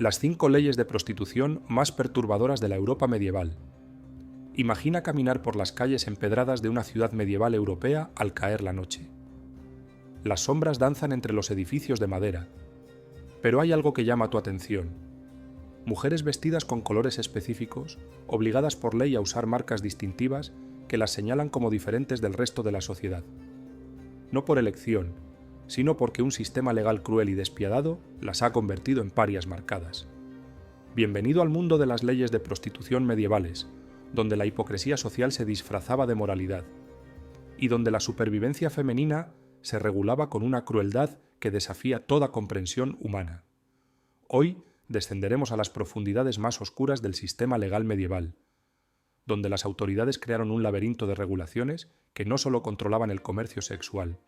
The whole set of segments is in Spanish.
Las 5 leyes de prostitución más perturbadoras de la Europa medieval. Imagina caminar por las calles empedradas de una ciudad medieval europea al caer la noche. Las sombras danzan entre los edificios de madera, pero hay algo que llama tu atención. Mujeres vestidas con colores específicos, obligadas por ley a usar marcas distintivas que las señalan como diferentes del resto de la sociedad. No por elección, sino porque un sistema legal cruel y despiadado las ha convertido en parias marcadas. Bienvenido al mundo de las leyes de prostitución medievales, donde la hipocresía social se disfrazaba de moralidad, y donde la supervivencia femenina se regulaba con una crueldad que desafía toda comprensión humana. Hoy descenderemos a las profundidades más oscuras del sistema legal medieval, donde las autoridades crearon un laberinto de regulaciones que no solo controlaban el comercio sexual,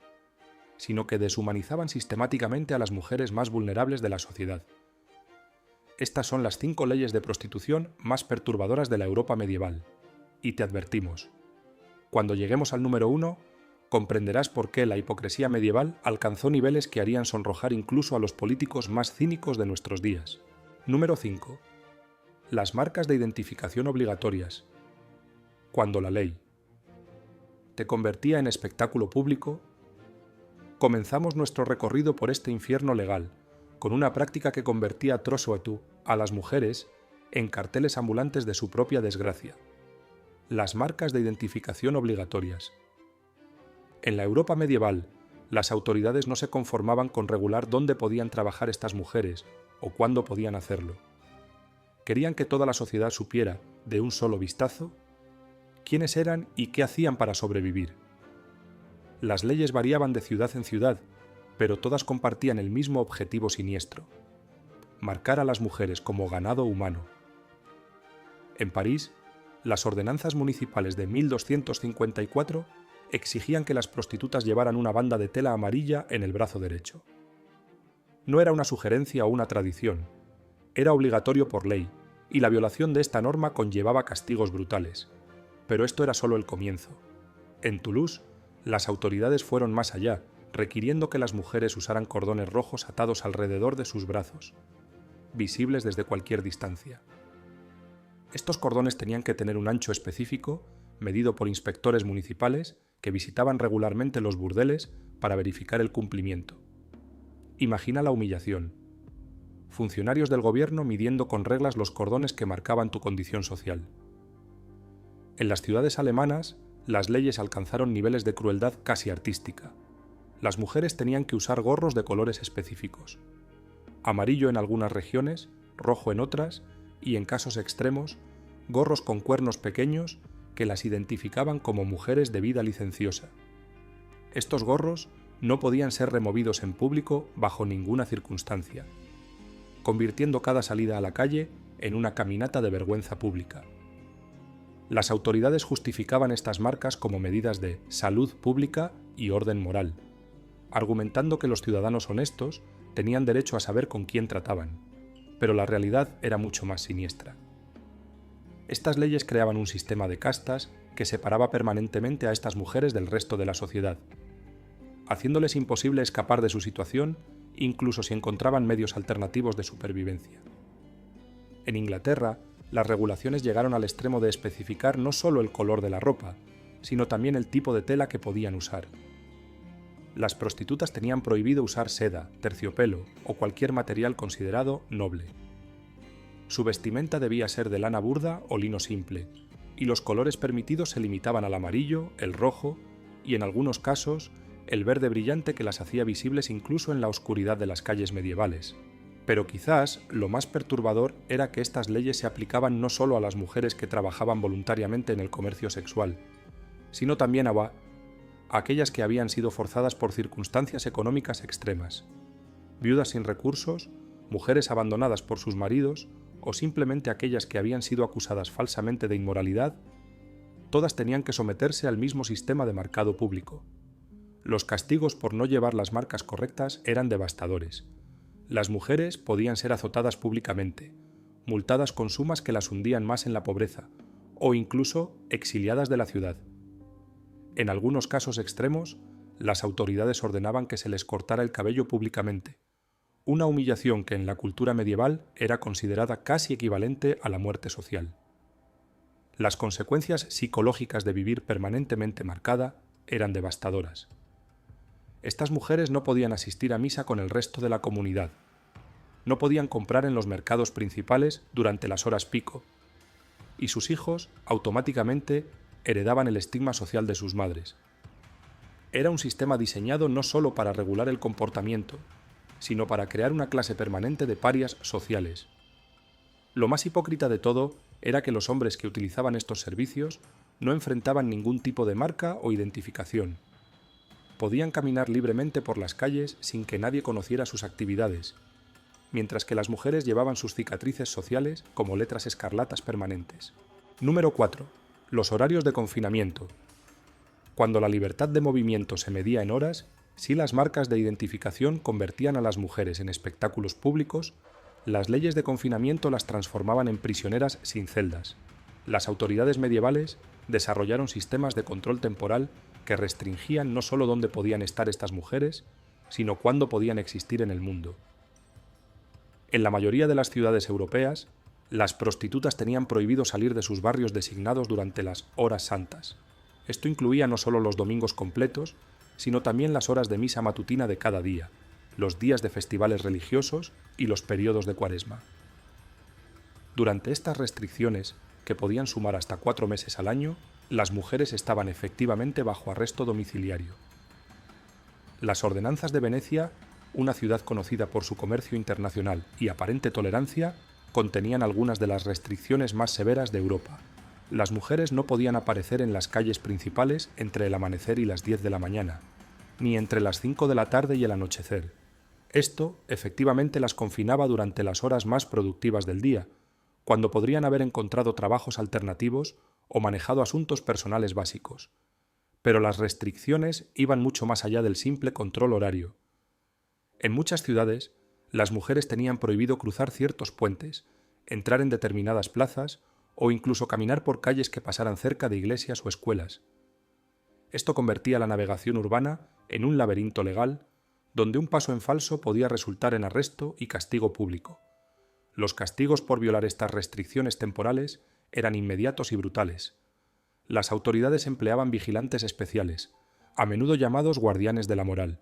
sino que deshumanizaban sistemáticamente a las mujeres más vulnerables de la sociedad. Estas son las 5 leyes de prostitución más perturbadoras de la Europa medieval, y te advertimos, cuando lleguemos al número 1, comprenderás por qué la hipocresía medieval alcanzó niveles que harían sonrojar incluso a los políticos más cínicos de nuestros días. Número 5. Las marcas de identificación obligatorias. Cuando la ley te convertía en espectáculo público, comenzamos nuestro recorrido por este infierno legal, con una práctica que convertía trosso a las mujeres en carteles ambulantes de su propia desgracia. Las marcas de identificación obligatorias. En la Europa medieval, las autoridades no se conformaban con regular dónde podían trabajar estas mujeres o cuándo podían hacerlo. Querían que toda la sociedad supiera, de un solo vistazo, quiénes eran y qué hacían para sobrevivir. Las leyes variaban de ciudad en ciudad, pero todas compartían el mismo objetivo siniestro: marcar a las mujeres como ganado humano. En París, las ordenanzas municipales de 1254 exigían que las prostitutas llevaran una banda de tela amarilla en el brazo derecho. No era una sugerencia o una tradición, era obligatorio por ley, y la violación de esta norma conllevaba castigos brutales. Pero esto era solo el comienzo. En Toulouse, las autoridades fueron más allá, requiriendo que las mujeres usaran cordones rojos atados alrededor de sus brazos, visibles desde cualquier distancia. Estos cordones tenían que tener un ancho específico, medido por inspectores municipales que visitaban regularmente los burdeles para verificar el cumplimiento. Imagina la humillación. Funcionarios del gobierno midiendo con reglas los cordones que marcaban tu condición social. En las ciudades alemanas, las leyes alcanzaron niveles de crueldad casi artística. Las mujeres tenían que usar gorros de colores específicos: amarillo en algunas regiones, rojo en otras, y en casos extremos, gorros con cuernos pequeños que las identificaban como mujeres de vida licenciosa. Estos gorros no podían ser removidos en público bajo ninguna circunstancia, convirtiendo cada salida a la calle en una caminata de vergüenza pública. Las autoridades justificaban estas marcas como medidas de salud pública y orden moral, argumentando que los ciudadanos honestos tenían derecho a saber con quién trataban, pero la realidad era mucho más siniestra. Estas leyes creaban un sistema de castas que separaba permanentemente a estas mujeres del resto de la sociedad, haciéndoles imposible escapar de su situación incluso si encontraban medios alternativos de supervivencia. En Inglaterra, las regulaciones llegaron al extremo de especificar no solo el color de la ropa, sino también el tipo de tela que podían usar. Las prostitutas tenían prohibido usar seda, terciopelo o cualquier material considerado noble. Su vestimenta debía ser de lana burda o lino simple, y los colores permitidos se limitaban al amarillo, el rojo y, en algunos casos, el verde brillante que las hacía visibles incluso en la oscuridad de las calles medievales. Pero quizás lo más perturbador era que estas leyes se aplicaban no solo a las mujeres que trabajaban voluntariamente en el comercio sexual, sino también a aquellas que habían sido forzadas por circunstancias económicas extremas, viudas sin recursos, mujeres abandonadas por sus maridos o simplemente aquellas que habían sido acusadas falsamente de inmoralidad. Todas tenían que someterse al mismo sistema de marcado público. Los castigos por no llevar las marcas correctas eran devastadores. Las mujeres podían ser azotadas públicamente, multadas con sumas que las hundían más en la pobreza, o incluso exiliadas de la ciudad. En algunos casos extremos, las autoridades ordenaban que se les cortara el cabello públicamente, una humillación que en la cultura medieval era considerada casi equivalente a la muerte social. Las consecuencias psicológicas de vivir permanentemente marcada eran devastadoras. Estas mujeres no podían asistir a misa con el resto de la comunidad, no podían comprar en los mercados principales durante las horas pico, y sus hijos automáticamente heredaban el estigma social de sus madres. Era un sistema diseñado no solo para regular el comportamiento, sino para crear una clase permanente de parias sociales. Lo más hipócrita de todo era que los hombres que utilizaban estos servicios no enfrentaban ningún tipo de marca o identificación. Podían caminar libremente por las calles sin que nadie conociera sus actividades, mientras que las mujeres llevaban sus cicatrices sociales como letras escarlatas permanentes. Número 4. Los horarios de confinamiento. Cuando la libertad de movimiento se medía en horas, si las marcas de identificación convertían a las mujeres en espectáculos públicos, las leyes de confinamiento las transformaban en prisioneras sin celdas. Las autoridades medievales desarrollaron sistemas de control temporal que restringían no solo dónde podían estar estas mujeres, sino cuándo podían existir en el mundo. En la mayoría de las ciudades europeas, las prostitutas tenían prohibido salir de sus barrios designados durante las horas santas. Esto incluía no solo los domingos completos, sino también las horas de misa matutina de cada día, los días de festivales religiosos y los periodos de Cuaresma. Durante estas restricciones, que podían sumar hasta 4 meses al año, las mujeres estaban efectivamente bajo arresto domiciliario. Las ordenanzas de Venecia, una ciudad conocida por su comercio internacional y aparente tolerancia, contenían algunas de las restricciones más severas de Europa. Las mujeres no podían aparecer en las calles principales entre el amanecer y las 10 de la mañana, ni entre las 5 de la tarde y el anochecer. Esto efectivamente las confinaba durante las horas más productivas del día, cuando podrían haber encontrado trabajos alternativos o manejado asuntos personales básicos. Pero las restricciones iban mucho más allá del simple control horario. En muchas ciudades, las mujeres tenían prohibido cruzar ciertos puentes, entrar en determinadas plazas o incluso caminar por calles que pasaran cerca de iglesias o escuelas. Esto convertía la navegación urbana en un laberinto legal, donde un paso en falso podía resultar en arresto y castigo público. Los castigos por violar estas restricciones temporales eran inmediatos y brutales. Las autoridades empleaban vigilantes especiales, a menudo llamados guardianes de la moral,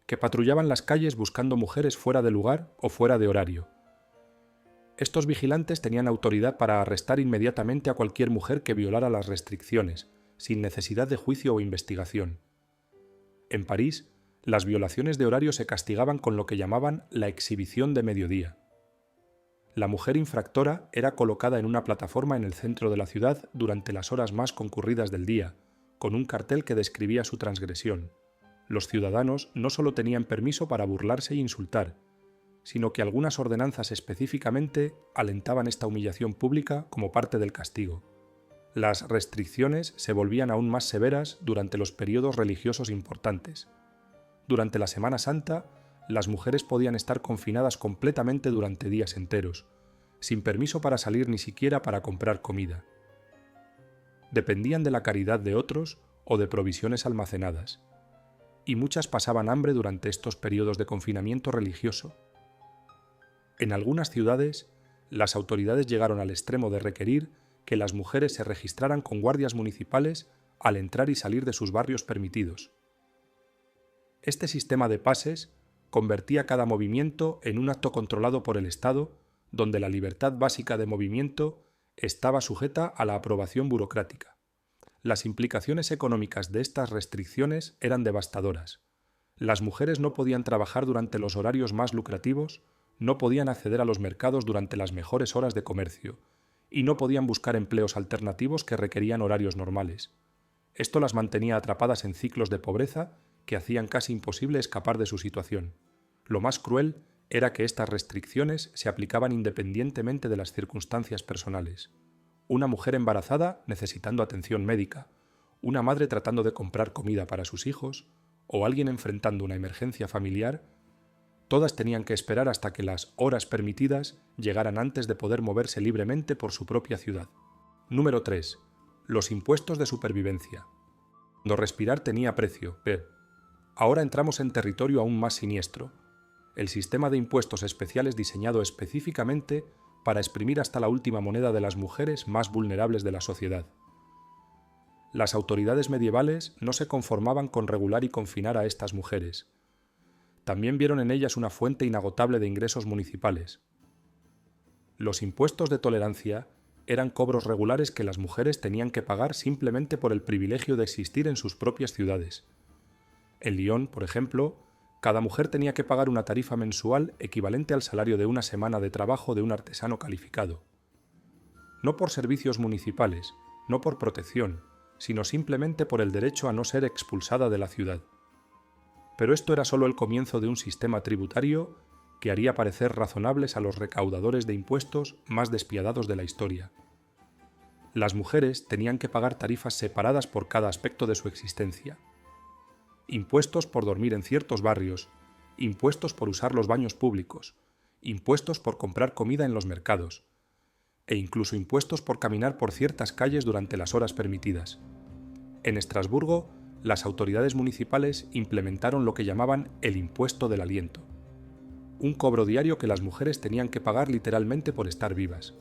que patrullaban las calles buscando mujeres fuera de lugar o fuera de horario. Estos vigilantes tenían autoridad para arrestar inmediatamente a cualquier mujer que violara las restricciones, sin necesidad de juicio o investigación. En París, las violaciones de horario se castigaban con lo que llamaban la exhibición de mediodía. La mujer infractora era colocada en una plataforma en el centro de la ciudad durante las horas más concurridas del día, con un cartel que describía su transgresión. Los ciudadanos no solo tenían permiso para burlarse e insultar, sino que algunas ordenanzas específicamente alentaban esta humillación pública como parte del castigo. Las restricciones se volvían aún más severas durante los periodos religiosos importantes. Durante la Semana Santa, las mujeres podían estar confinadas completamente durante días enteros, sin permiso para salir ni siquiera para comprar comida. Dependían de la caridad de otros o de provisiones almacenadas, y muchas pasaban hambre durante estos periodos de confinamiento religioso. En algunas ciudades, las autoridades llegaron al extremo de requerir que las mujeres se registraran con guardias municipales al entrar y salir de sus barrios permitidos. Este sistema de pases convertía cada movimiento en un acto controlado por el Estado, donde la libertad básica de movimiento estaba sujeta a la aprobación burocrática. Las implicaciones económicas de estas restricciones eran devastadoras. Las mujeres no podían trabajar durante los horarios más lucrativos, no podían acceder a los mercados durante las mejores horas de comercio, y no podían buscar empleos alternativos que requerían horarios normales. Esto las mantenía atrapadas en ciclos de pobreza que hacían casi imposible escapar de su situación. Lo más cruel era que estas restricciones se aplicaban independientemente de las circunstancias personales. Una mujer embarazada necesitando atención médica, una madre tratando de comprar comida para sus hijos, o alguien enfrentando una emergencia familiar, todas tenían que esperar hasta que las horas permitidas llegaran antes de poder moverse libremente por su propia ciudad. Número 3. Los impuestos de supervivencia. Cuando respirar tenía precio, ahora entramos en territorio aún más siniestro. el sistema de impuestos especiales diseñado específicamente para exprimir hasta la última moneda de las mujeres más vulnerables de la sociedad. Las autoridades medievales no se conformaban con regular y confinar a estas mujeres. También vieron en ellas una fuente inagotable de ingresos municipales. Los impuestos de tolerancia eran cobros regulares que las mujeres tenían que pagar simplemente por el privilegio de existir en sus propias ciudades. En Lyon, por ejemplo, cada mujer tenía que pagar una tarifa mensual equivalente al salario de una semana de trabajo de un artesano calificado. No por servicios municipales, no por protección, sino simplemente por el derecho a no ser expulsada de la ciudad. Pero esto era solo el comienzo de un sistema tributario que haría parecer razonables a los recaudadores de impuestos más despiadados de la historia. Las mujeres tenían que pagar tarifas separadas por cada aspecto de su existencia. Impuestos por dormir en ciertos barrios, impuestos por usar los baños públicos, impuestos por comprar comida en los mercados, e incluso impuestos por caminar por ciertas calles durante las horas permitidas. En Estrasburgo, las autoridades municipales implementaron lo que llamaban el impuesto del aliento, un cobro diario que las mujeres tenían que pagar literalmente por estar vivas.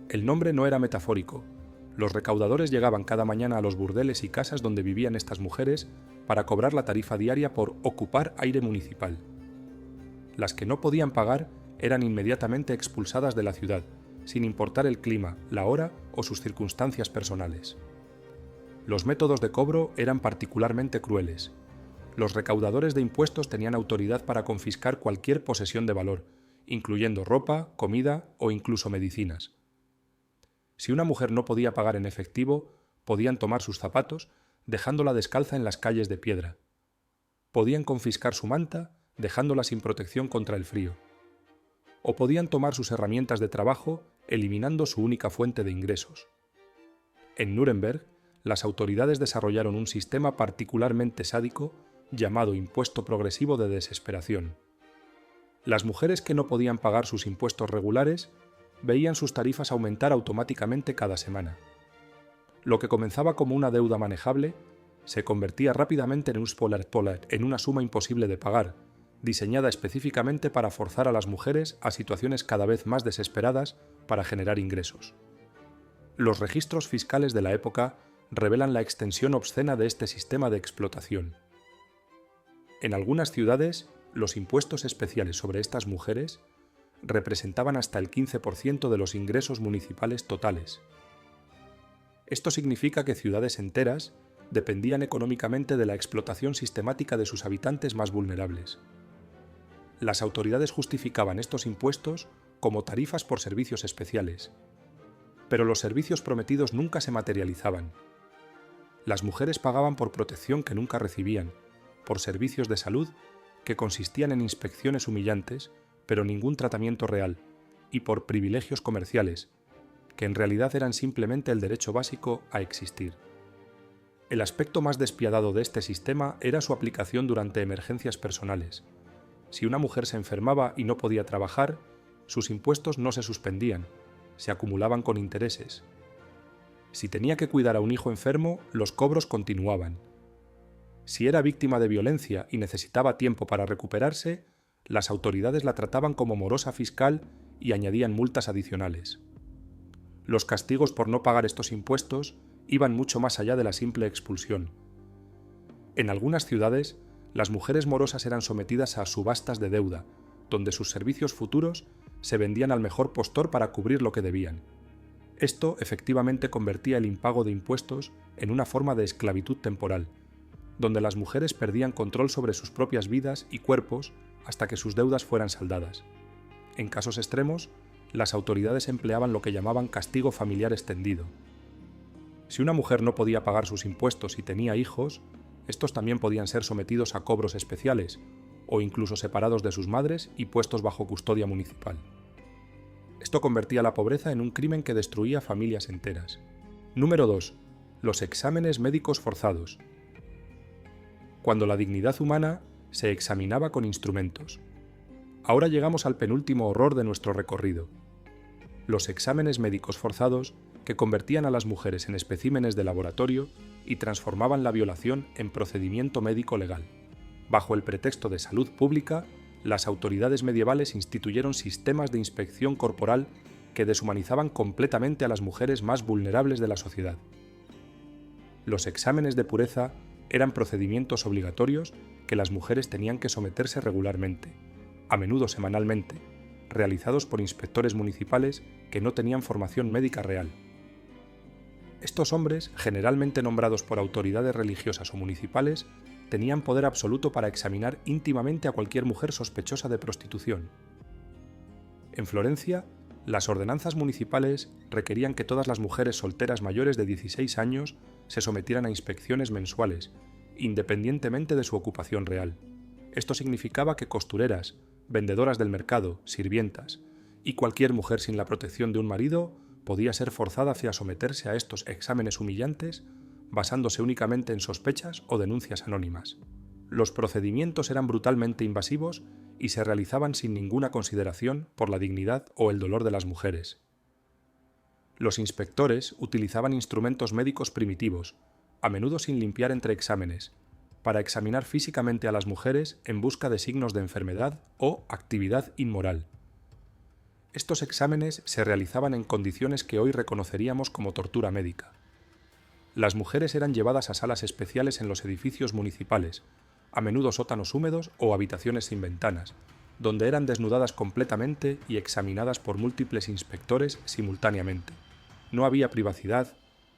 El nombre no era metafórico. Los recaudadores llegaban cada mañana a los burdeles y casas donde vivían estas mujeres para cobrar la tarifa diaria por ocupar aire municipal. Las que no podían pagar eran inmediatamente expulsadas de la ciudad, sin importar el clima, la hora o sus circunstancias personales. Los métodos de cobro eran particularmente crueles. Los recaudadores de impuestos tenían autoridad para confiscar cualquier posesión de valor, incluyendo ropa, comida o incluso medicinas. Si una mujer no podía pagar en efectivo, podían tomar sus zapatos, dejándola descalza en las calles de piedra. Podían confiscar su manta, dejándola sin protección contra el frío. O podían tomar sus herramientas de trabajo, eliminando su única fuente de ingresos. En Nuremberg, las autoridades desarrollaron un sistema particularmente sádico llamado impuesto progresivo de desesperación. Las mujeres que no podían pagar sus impuestos regulares veían sus tarifas aumentar automáticamente cada semana. Lo que comenzaba como una deuda manejable se convertía rápidamente en una suma imposible de pagar, diseñada específicamente para forzar a las mujeres a situaciones cada vez más desesperadas para generar ingresos. Los registros fiscales de la época revelan la extensión obscena de este sistema de explotación. En algunas ciudades, los impuestos especiales sobre estas mujeres representaban hasta el 15% de los ingresos municipales totales. Esto significa que ciudades enteras dependían económicamente de la explotación sistemática de sus habitantes más vulnerables. Las autoridades justificaban estos impuestos como tarifas por servicios especiales, pero los servicios prometidos nunca se materializaban. Las mujeres pagaban por protección que nunca recibían, por servicios de salud que consistían en inspecciones humillantes, pero ningún tratamiento real, y por privilegios comerciales, que en realidad eran simplemente el derecho básico a existir. El aspecto más despiadado de este sistema era su aplicación durante emergencias personales. Si una mujer se enfermaba y no podía trabajar, sus impuestos no se suspendían, se acumulaban con intereses. Si tenía que cuidar a un hijo enfermo, los cobros continuaban. Si era víctima de violencia y necesitaba tiempo para recuperarse, las autoridades la trataban como morosa fiscal y añadían multas adicionales. Los castigos por no pagar estos impuestos iban mucho más allá de la simple expulsión. En algunas ciudades, las mujeres morosas eran sometidas a subastas de deuda, donde sus servicios futuros se vendían al mejor postor para cubrir lo que debían. Esto efectivamente convertía el impago de impuestos en una forma de esclavitud temporal, donde las mujeres perdían control sobre sus propias vidas y cuerpos hasta que sus deudas fueran saldadas. En casos extremos, las autoridades empleaban lo que llamaban castigo familiar extendido. Si una mujer no podía pagar sus impuestos y tenía hijos, estos también podían ser sometidos a cobros especiales, o incluso separados de sus madres y puestos bajo custodia municipal. Esto convertía la pobreza en un crimen que destruía familias enteras. Número 2. Los exámenes médicos forzados. Cuando la dignidad humana se examinaba con instrumentos. Ahora llegamos al penúltimo horror de nuestro recorrido. Los exámenes médicos forzados que convertían a las mujeres en especímenes de laboratorio y transformaban la violación en procedimiento médico legal. Bajo el pretexto de salud pública, las autoridades medievales instituyeron sistemas de inspección corporal que deshumanizaban completamente a las mujeres más vulnerables de la sociedad. Los exámenes de pureza eran procedimientos obligatorios que las mujeres tenían que someterse regularmente, a menudo semanalmente, realizados por inspectores municipales que no tenían formación médica real. Estos hombres, generalmente nombrados por autoridades religiosas o municipales, tenían poder absoluto para examinar íntimamente a cualquier mujer sospechosa de prostitución. En Florencia, las ordenanzas municipales requerían que todas las mujeres solteras mayores de 16 años se sometieran a inspecciones mensuales, independientemente de su ocupación real. Esto significaba que costureras, vendedoras del mercado, sirvientas y cualquier mujer sin la protección de un marido podía ser forzada a someterse a estos exámenes humillantes basándose únicamente en sospechas o denuncias anónimas. Los procedimientos eran brutalmente invasivos y se realizaban sin ninguna consideración por la dignidad o el dolor de las mujeres. Los inspectores utilizaban instrumentos médicos primitivos, a menudo sin limpiar entre exámenes, para examinar físicamente a las mujeres en busca de signos de enfermedad o actividad inmoral. Estos exámenes se realizaban en condiciones que hoy reconoceríamos como tortura médica. Las mujeres eran llevadas a salas especiales en los edificios municipales, a menudo sótanos húmedos o habitaciones sin ventanas, donde eran desnudadas completamente y examinadas por múltiples inspectores simultáneamente. No había privacidad,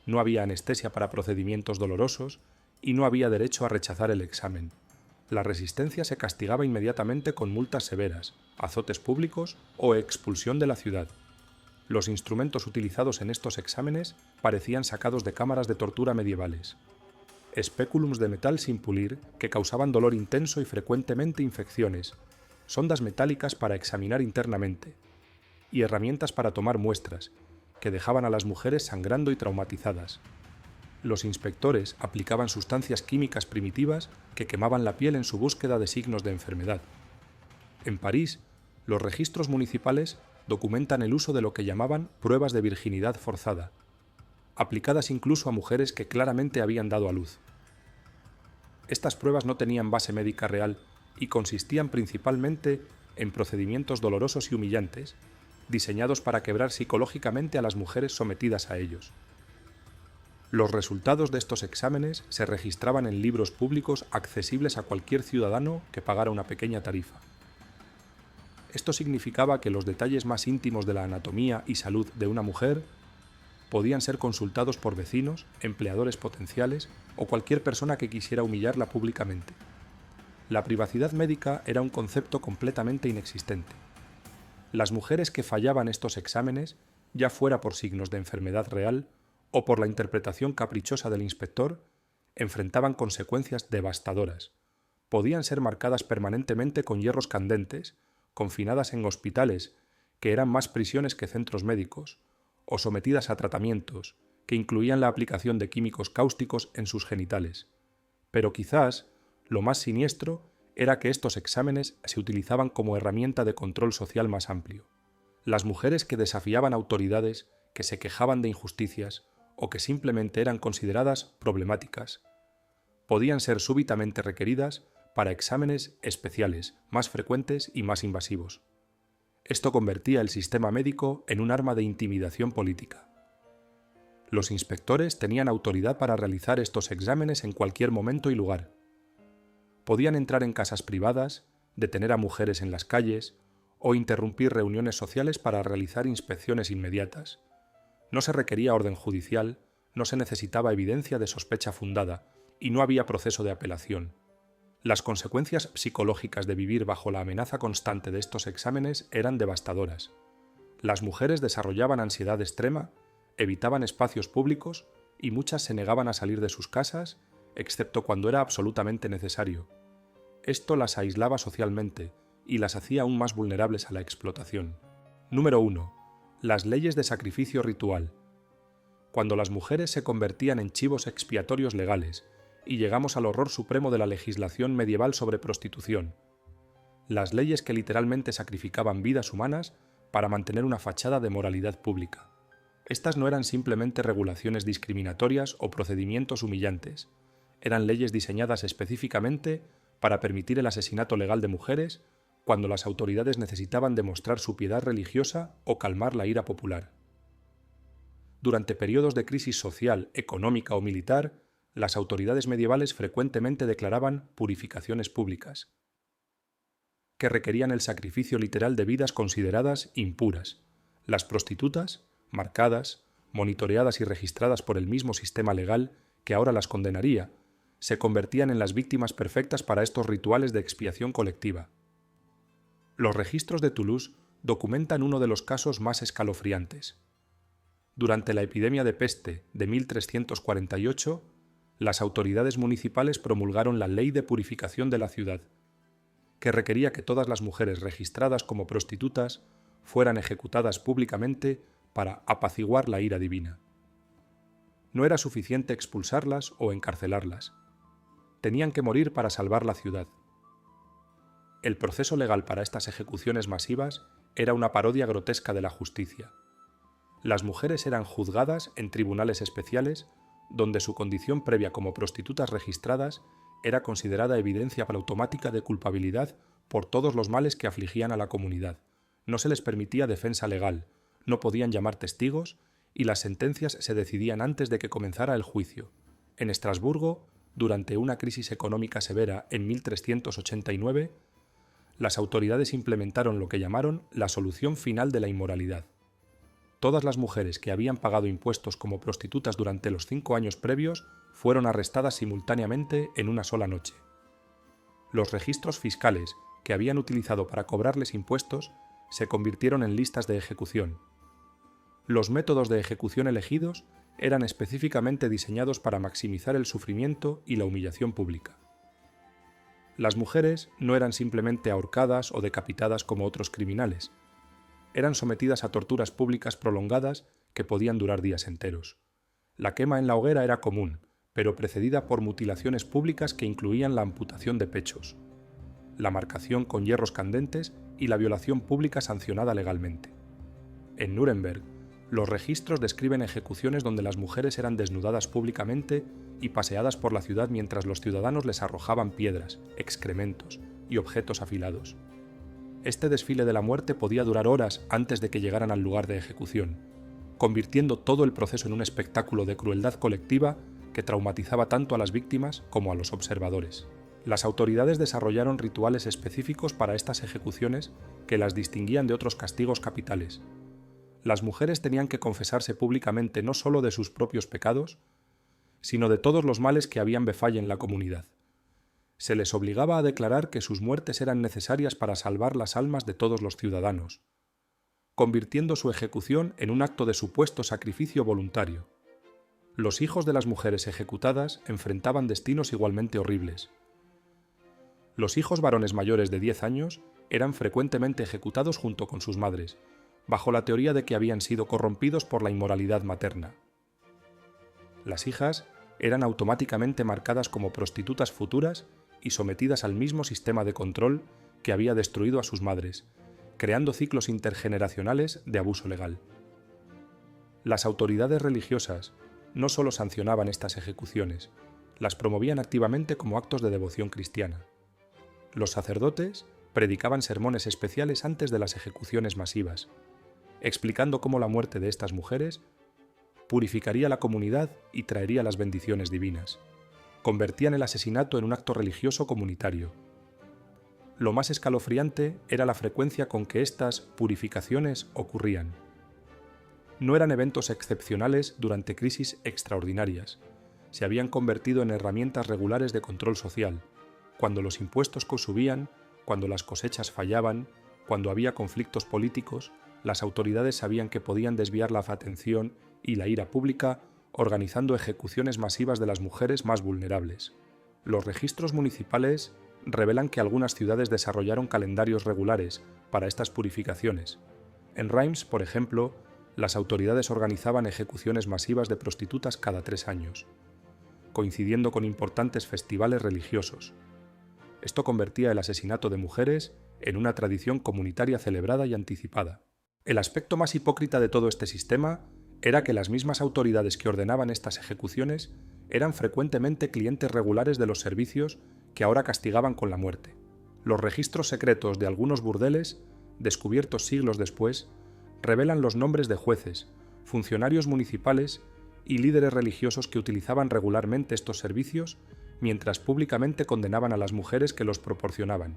no había anestesia para procedimientos dolorosos y no había derecho a rechazar el examen. La resistencia se castigaba inmediatamente con multas severas, azotes públicos o expulsión de la ciudad. Los instrumentos utilizados en estos exámenes parecían sacados de cámaras de tortura medievales. Espéculums de metal sin pulir que causaban dolor intenso y frecuentemente infecciones, sondas metálicas para examinar internamente, y herramientas para tomar muestras, que dejaban a las mujeres sangrando y traumatizadas. Los inspectores aplicaban sustancias químicas primitivas que quemaban la piel en su búsqueda de signos de enfermedad. En París, los registros municipales documentan el uso de lo que llamaban pruebas de virginidad forzada, aplicadas incluso a mujeres que claramente habían dado a luz. Estas pruebas no tenían base médica real y consistían principalmente en procedimientos dolorosos y humillantes, diseñados para quebrar psicológicamente a las mujeres sometidas a ellos. Los resultados de estos exámenes se registraban en libros públicos accesibles a cualquier ciudadano que pagara una pequeña tarifa. Esto significaba que los detalles más íntimos de la anatomía y salud de una mujer podían ser consultados por vecinos, empleadores potenciales o cualquier persona que quisiera humillarla públicamente. La privacidad médica era un concepto completamente inexistente. Las mujeres que fallaban estos exámenes, ya fuera por signos de enfermedad real o por la interpretación caprichosa del inspector, enfrentaban consecuencias devastadoras. Podían ser marcadas permanentemente con hierros candentes, confinadas en hospitales, que eran más prisiones que centros médicos, o sometidas a tratamientos, que incluían la aplicación de químicos cáusticos en sus genitales. Pero quizás, lo más siniestro era que estos exámenes se utilizaban como herramienta de control social más amplio. Las mujeres que desafiaban autoridades, que se quejaban de injusticias, o que simplemente eran consideradas problemáticas, podían ser súbitamente requeridas para exámenes especiales, más frecuentes y más invasivos. Esto convertía el sistema médico en un arma de intimidación política. Los inspectores tenían autoridad para realizar estos exámenes en cualquier momento y lugar. Podían entrar en casas privadas, detener a mujeres en las calles o interrumpir reuniones sociales para realizar inspecciones inmediatas. No se requería orden judicial, no se necesitaba evidencia de sospecha fundada y no había proceso de apelación. Las consecuencias psicológicas de vivir bajo la amenaza constante de estos exámenes eran devastadoras. Las mujeres desarrollaban ansiedad extrema, evitaban espacios públicos y muchas se negaban a salir de sus casas, excepto cuando era absolutamente necesario. Esto las aislaba socialmente y las hacía aún más vulnerables a la explotación. Número 1. Las leyes de sacrificio ritual. Cuando las mujeres se convertían en chivos expiatorios legales, y llegamos al horror supremo de la legislación medieval sobre prostitución. Las leyes que literalmente sacrificaban vidas humanas para mantener una fachada de moralidad pública. Estas no eran simplemente regulaciones discriminatorias o procedimientos humillantes, eran leyes diseñadas específicamente para permitir el asesinato legal de mujeres cuando las autoridades necesitaban demostrar su piedad religiosa o calmar la ira popular. Durante periodos de crisis social, económica o militar, las autoridades medievales frecuentemente declaraban purificaciones públicas, que requerían el sacrificio literal de vidas consideradas impuras. Las prostitutas, marcadas, monitoreadas y registradas por el mismo sistema legal que ahora las condenaría, se convertían en las víctimas perfectas para estos rituales de expiación colectiva. Los registros de Toulouse documentan uno de los casos más escalofriantes. Durante la epidemia de peste de 1348, las autoridades municipales promulgaron la Ley de Purificación de la ciudad, que requería que todas las mujeres registradas como prostitutas fueran ejecutadas públicamente para apaciguar la ira divina. No era suficiente expulsarlas o encarcelarlas. Tenían que morir para salvar la ciudad. El proceso legal para estas ejecuciones masivas era una parodia grotesca de la justicia. Las mujeres eran juzgadas en tribunales especiales, donde su condición previa como prostitutas registradas era considerada evidencia automática de culpabilidad por todos los males que afligían a la comunidad. No se les permitía defensa legal, no podían llamar testigos y las sentencias se decidían antes de que comenzara el juicio. En Estrasburgo, durante una crisis económica severa en 1389, las autoridades implementaron lo que llamaron la solución final de la inmoralidad. Todas las mujeres que habían pagado impuestos como prostitutas durante los 5 años previos fueron arrestadas simultáneamente en una sola noche. Los registros fiscales que habían utilizado para cobrarles impuestos se convirtieron en listas de ejecución. Los métodos de ejecución elegidos eran específicamente diseñados para maximizar el sufrimiento y la humillación pública. Las mujeres no eran simplemente ahorcadas o decapitadas como otros criminales. Eran sometidas a torturas públicas prolongadas que podían durar días enteros. La quema en la hoguera era común, pero precedida por mutilaciones públicas que incluían la amputación de pechos, la marcación con hierros candentes y la violación pública sancionada legalmente. En Nuremberg, los registros describen ejecuciones donde las mujeres eran desnudadas públicamente y paseadas por la ciudad mientras los ciudadanos les arrojaban piedras, excrementos y objetos afilados. Este desfile de la muerte podía durar horas antes de que llegaran al lugar de ejecución, convirtiendo todo el proceso en un espectáculo de crueldad colectiva que traumatizaba tanto a las víctimas como a los observadores. Las autoridades desarrollaron rituales específicos para estas ejecuciones que las distinguían de otros castigos capitales. Las mujeres tenían que confesarse públicamente no solo de sus propios pecados, sino de todos los males que habían befalle en la comunidad. Se les obligaba a declarar que sus muertes eran necesarias para salvar las almas de todos los ciudadanos, convirtiendo su ejecución en un acto de supuesto sacrificio voluntario. Los hijos de las mujeres ejecutadas enfrentaban destinos igualmente horribles. Los hijos varones mayores de 10 años eran frecuentemente ejecutados junto con sus madres, bajo la teoría de que habían sido corrompidos por la inmoralidad materna. Las hijas eran automáticamente marcadas como prostitutas futuras y sometidas al mismo sistema de control que había destruido a sus madres, creando ciclos intergeneracionales de abuso legal. Las autoridades religiosas no solo sancionaban estas ejecuciones, las promovían activamente como actos de devoción cristiana. Los sacerdotes predicaban sermones especiales antes de las ejecuciones masivas, explicando cómo la muerte de estas mujeres purificaría la comunidad y traería las bendiciones divinas. Convertían el asesinato en un acto religioso comunitario. Lo más escalofriante era la frecuencia con que estas purificaciones ocurrían. No eran eventos excepcionales durante crisis extraordinarias. Se habían convertido en herramientas regulares de control social, cuando los impuestos subían, cuando las cosechas fallaban, cuando había conflictos políticos, las autoridades sabían que podían desviar la atención y la ira pública organizando ejecuciones masivas de las mujeres más vulnerables. Los registros municipales revelan que algunas ciudades desarrollaron calendarios regulares para estas purificaciones. En Reims, por ejemplo, las autoridades organizaban ejecuciones masivas de prostitutas cada 3 años, coincidiendo con importantes festivales religiosos. Esto convertía el asesinato de mujeres en una tradición comunitaria celebrada y anticipada. El aspecto más hipócrita de todo este sistema era que las mismas autoridades que ordenaban estas ejecuciones eran frecuentemente clientes regulares de los servicios que ahora castigaban con la muerte. Los registros secretos de algunos burdeles, descubiertos siglos después, revelan los nombres de jueces, funcionarios municipales y líderes religiosos que utilizaban regularmente estos servicios mientras públicamente condenaban a las mujeres que los proporcionaban.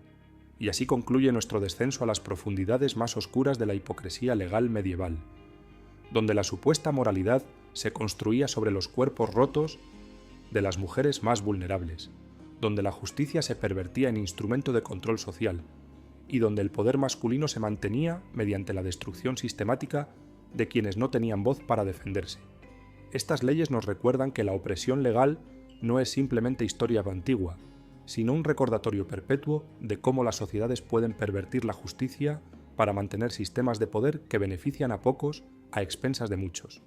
Y así concluye nuestro descenso a las profundidades más oscuras de la hipocresía legal medieval, donde la supuesta moralidad se construía sobre los cuerpos rotos de las mujeres más vulnerables, donde la justicia se pervertía en instrumento de control social, y donde el poder masculino se mantenía mediante la destrucción sistemática de quienes no tenían voz para defenderse. Estas leyes nos recuerdan que la opresión legal no es simplemente historia antigua, sino un recordatorio perpetuo de cómo las sociedades pueden pervertir la justicia para mantener sistemas de poder que benefician a pocos a expensas de muchos.